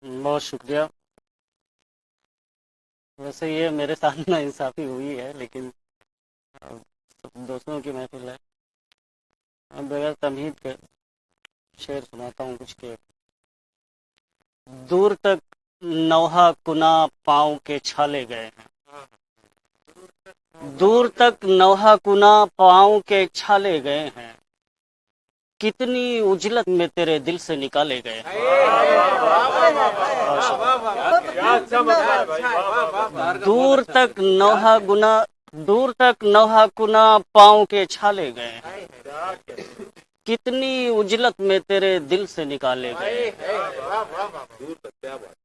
بہت شکریہ. ویسے یہ میرے ساتھ نا انصافی ہوئی ہے، لیکن سب دوستوں کی محفل ہے. اب بغیر تمہید کے شعر سناتا ہوں کچھ کہ دور تک نوحہ کنا پاؤں کے چھالے گئے ہیں. دور تک نوحہ کنا پاؤں کے چھالے گئے ہیں، کتنی اجلت میں تیرے دل سے نکالے گئے ہیں. دور تک نوحہ کنا پاؤں کے چھالے گئے ہیں، کتنی اجلت میں تیرے دل سے نکالے گئے ہیں.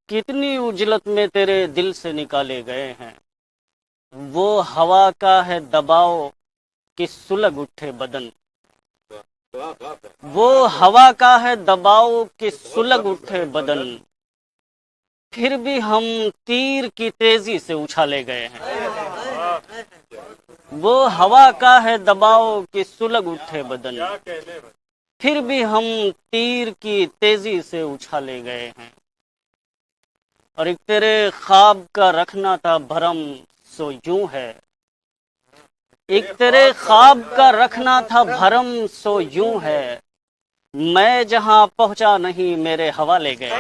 کتنی اجلت میں تیرے دل سے نکالے گئے ہیں. وہ ہوا کا ہے دباؤ کہ سلگ اٹھے بدن. وہ ہوا کا ہے دباؤ کہ سلگ اٹھے بدن، پھر بھی ہم تیر کی تیزی سے اچھالے گئے ہیں. وہ ہوا کا ہے دباؤ کہ سلگ اٹھے بدن، پھر بھی ہم تیر کی تیزی سے اچھالے گئے ہیں. اور ایک تیرے خواب کا رکھنا تھا بھرم سو یوں ہے. ایک تیرے خواب کا رکھنا تھا بھرم سو یوں ہے، میں جہاں پہنچا نہیں میرے حوالے گئے.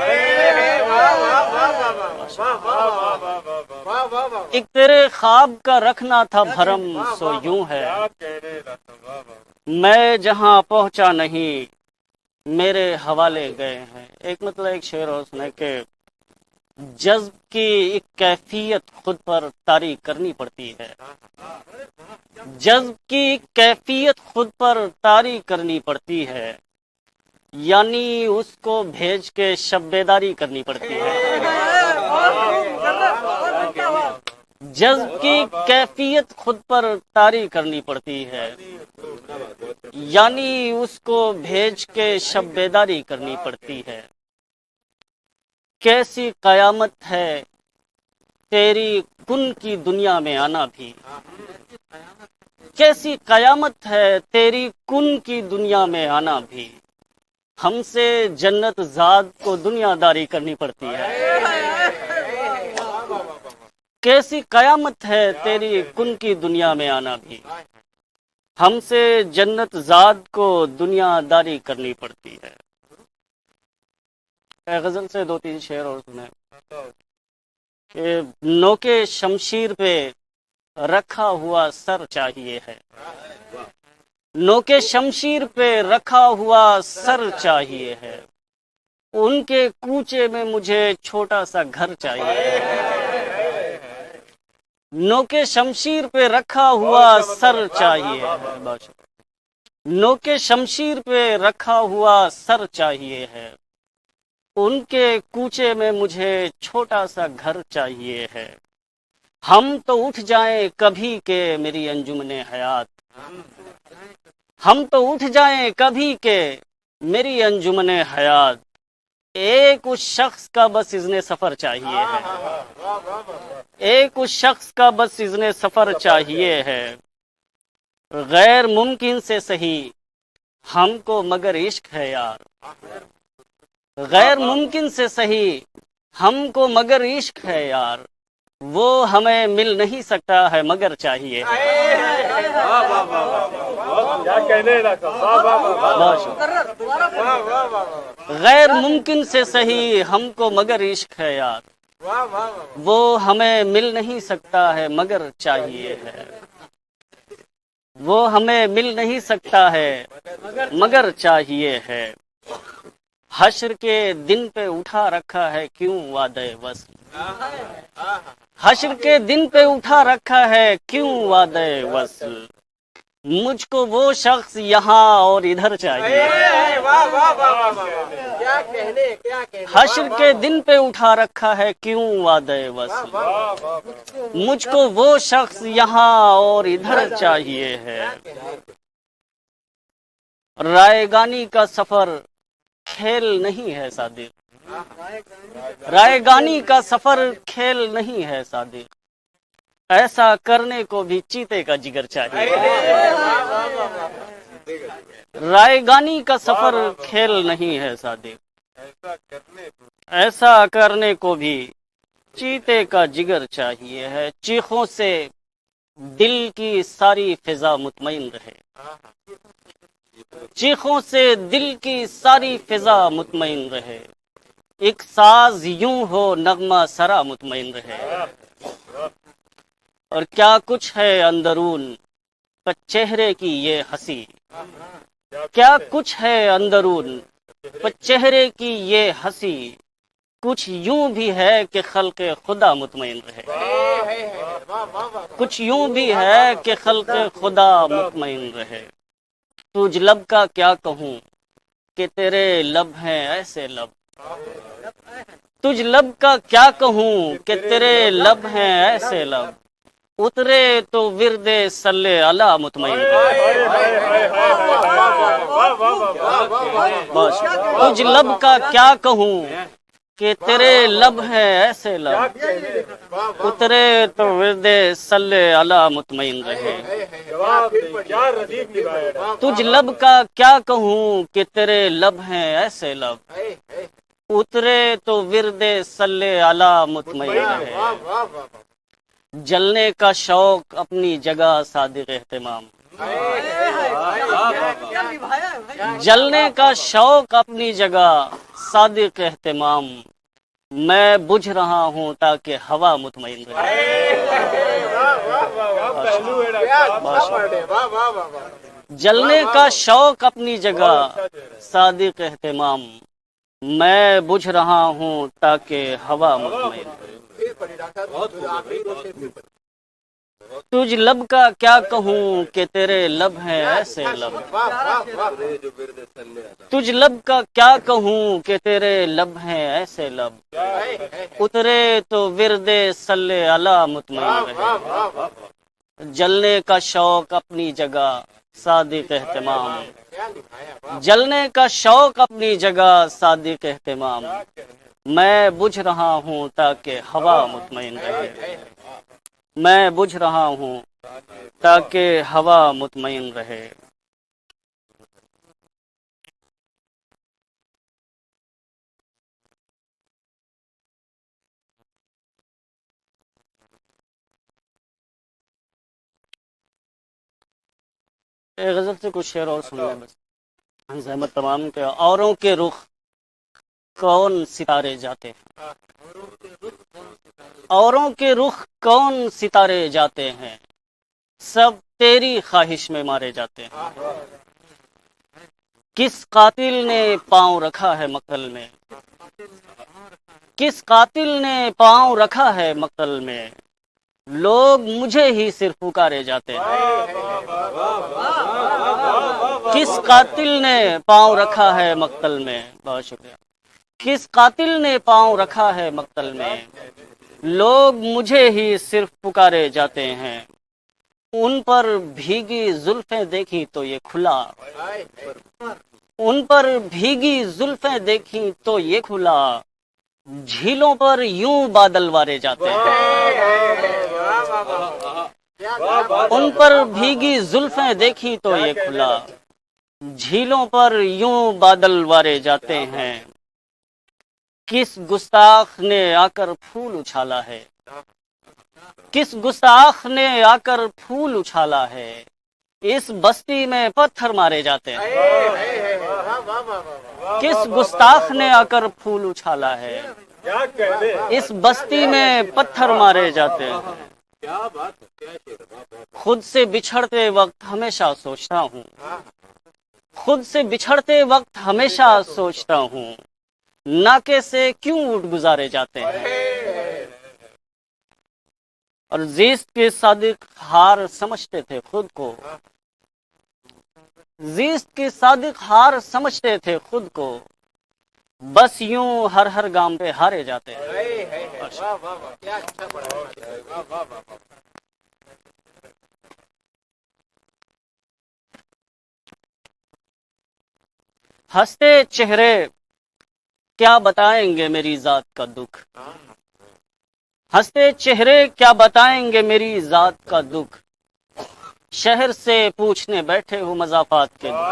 ایک تیرے خواب کا رکھنا تھا بھرم سو یوں ہے، میں جہاں پہنچا نہیں میرے حوالے گئے ہیں. ایک مطلب ایک شعر اور سنا کہ جذب کی ایک کیفیت خود پر طاری کرنی پڑتی ہے. جذب کی ایک کیفیت خود پر طاری کرنی پڑتی ہے، یعنی اس کو بھیج کے شب بیداری کرنی پڑتی ہے. جذب کی کیفیت خود پر طاری کرنی پڑتی ہے، یعنی اس کو بھیج کے شب بیداری کرنی پڑتی ہے. کیسی قیامت ہے تیری کن کی دنیا میں آنا بھی. کیسی قیامت ہے تیری کن کی دنیا میں آنا بھی، ہم سے جنت زاد کو دنیا داری کرنی پڑتی ہے. کیسی قیامت ہے تیری کن کی دنیا میں آنا بھی، ہم سے جنت زاد کو دنیا داری کرنی پڑتی ہے. غزل سے دو تین شعر اور سنیں کہ نوکے شمشیر پہ رکھا ہوا سر چاہیے ہے. نوکے شمشیر پہ رکھا ہوا سر چاہیے ہے، ان کے کوچے میں مجھے چھوٹا سا گھر چاہیے. نوکے شمشیر پہ رکھا ہوا سر چاہیے. نوکے شمشیر پہ رکھا ہوا سر چاہیے ہے، ان کے کوچے میں مجھے چھوٹا سا گھر چاہیے ہے. ہم تو اٹھ جائیں کبھی کہ میری انجمن حیات. ہم تو اٹھ جائیں کبھی کہ میری انجمن حیات، ایک اس شخص کا بس اذن سفر چاہیے ہے. ایک اس شخص کا بس اذن سفر چاہیے ہے، غیر ممکن سے صحیح ہم کو مگر عشق ہے یار. غیر ممکن سے صحیح ہم کو مگر عشق ہے یار، وہ ہمیں مل نہیں سکتا ہے مگر چاہیے. غیر ممکن سے صحیح ہم کو مگر عشق ہے یار، وہ ہمیں مل نہیں سکتا ہے مگر چاہیے ہے. وہ ہمیں مل نہیں سکتا ہے مگر چاہیے ہے. حشر کے دن پہ اٹھا رکھا ہے کیوں وعدہ وصل. حشر کے دن پہ اٹھا رکھا ہے کیوں وعدہ وصل، مجھ کو وہ شخص یہاں اور ادھر چاہیے. حشر کے دن پہ اٹھا رکھا ہے کیوں وعدہ وصل، مجھ کو وہ شخص یہاں اور ادھر چاہیے ہے. رائے گانی کا سفر کھیل نہیں ہے صادق. رائے گانی کا سفر کھیل نہیں ہے صادق، ایسا کرنے کو بھی چیتے کا جگر چاہیے. رائے گانی کا سفر کھیل نہیں ہے صادق، ایسا کرنے کو بھی چیتے کا جگر چاہیے ہے. چیخوں سے دل کی ساری فضا مطمئن رہے. چیخوں سے دل کی ساری فضا مطمئن رہے. ایک ساز یوں ہو نغمہ سرا مطمئن رہے. اور کیا کچھ ہے اندرون پر چہرے کی یہ ہنسی. کیا کچھ ہے اندرون پر چہرے کی یہ ہنسی. کچھ یوں بھی ہے کہ خلق خدا مطمئن رہے. کچھ یوں بھی ہے کہ خلق خدا مطمئن رہے. تجھ لب کا کیا کہوں کہ تیرے لب ہیں ایسے لب. تجھ لب کا کیا کہوں کہ تیرے لب ہیں ایسے لب. اترے تو ورد صلی علی مطمئن رہے. تجھ لب کا کیا کہوں کہ تیرے لب ہیں ایسے لب. اترے تو ورد صلی علی مطمئن رہے. تجھ لب کا کیا کہوں کہ تیرے لب ہیں ایسے لب. اترے تو ورد صلی علی مطمئن رہے. جلنے کا شوق اپنی جگہ صادق اہتمام. جلنے کا شوق اپنی جگہ صادق اہتمام. میں بجھ رہا ہوں تاکہ ہوا مطمئن رہے. جلنے کا شوق اپنی جگہ صادق اہتمام. میں بجھ رہا ہوں تاکہ ہوا مطمئن رہے. تجھ لب کا کیا کہوں کہ تیرے لب ہیں ایسے لب. تجھ لب کا کیا کہوں کہ تیرے لب ہیں ایسے لب. اترے تو ورد صلی علی مطمئن رہے. جلنے کا شوق اپنی جگہ صادق اہتمام. جلنے کا شوق اپنی جگہ صادق اہتمام. میں بجھ رہا ہوں تاکہ ہوا مطمئن رہے. میں بجھ رہا ہوں تاکہ ہوا مطمئن رہے. ایک غزل سے کچھ شعر اور سن لیں بس. زحمت تمام کے اوروں کے رخ کون ستارے جاتے ہیں. اوروں کے رخ کون ستارے جاتے ہیں. سب تیری خواہش میں مارے جاتے ہیں. کس قاتل نے پاؤں رکھا ہے مقتل میں. کس قاتل نے پاؤں رکھا ہے مقتل میں. لوگ مجھے ہی صرف پکارے جاتے ہیں. کس قاتل نے پاؤں رکھا ہے مقتل میں. بہت شکریہ. کس قاتل نے پاؤں رکھا ہے مقتل میں. لوگ مجھے ہی صرف پکارے جاتے ہیں. ان پر بھیگی زلفیں دیکھی تو یہ کھلا. ان پر بھیگی زلفیں دیکھی تو یہ کھلا. جھیلوں پر یوں بادل وارے جاتے ہیں. ان پر بھیگی زلفیں دیکھی تو یہ کھلا. جھیلوں پر یوں بادل وارے جاتے ہیں. کس گستاخ نے آ کر پھول اچھالا ہے. کس گستاخ نے آ کر پھول اچھالا ہے. اس بستی میں پتھر مارے جاتے ہیں. کس گستاخ نے آ کر پھول اچھالا ہے. اس بستی میں پتھر مارے جاتے ہیں. خود سے بچھڑتے وقت ہمیشہ سوچتا ہوں. خود سے بچھڑتے وقت ہمیشہ سوچتا ہوں. ناکے سے کیوں اٹھ گزارے جاتے ہیں. اور زیست کے صادق ہار سمجھتے تھے خود کو. زیست کے صادق ہار سمجھتے تھے خود کو. بس یوں ہر گام پہ ہارے جاتے ہیں. ہنستے چہرے کیا بتائیں گے میری ذات کا دکھ. ہنستے چہرے کیا بتائیں گے میری ذات کا دکھ. شہر سے پوچھنے بیٹھے ہوں مضافات کے دکھ.